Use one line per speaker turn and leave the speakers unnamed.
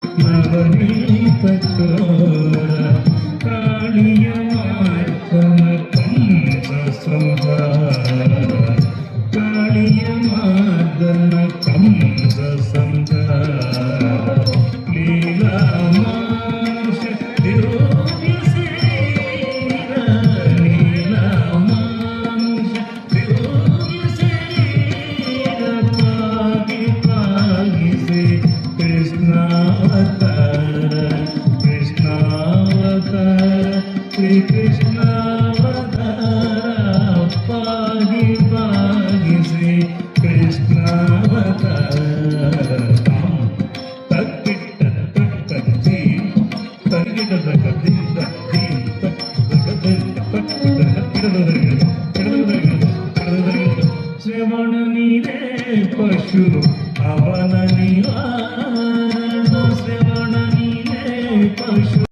ನವನೀತ ಚೋರ ಕಾಳಿಯ ಮಾರ್ಗನ ಕಂಸ ಸಂಹಾರ ಕಾಳಿಯ ಮಾರ್ಗನ ಕಂಸ ಸಂಹಾರ ಲೀಲಾಮಾಂಶ ದಿವ್ಯ ಶರೀರ ಲೀಲಾಮಾಂಶ ದಿವ್ಯ ಶರೀರ ಪಾಗಿ ಪಾಗಿಸಿ ಕೃಷ್ಣಾವತಾರ ಕೃಷ್ಣಾವತಾರ ಶ್ರೀ ಕೃಷ್ಣಾವತಾರ ಪಾಗಿ ಪಾಗಿಸಿ ಕೃಷ್ಣಾವತಾರ ತಕ್ಕಿಟ್ಟ ತಕ್ಕಜ್ಜಿ ತಗಿಡದ ಗದ್ದಿಂದ ಶ್ರವಣ ನೀರೇ ಪಶು ಅವನ ನಿವಾರಣ ಶ್ರವಣ ನೀರೇ ಪಶು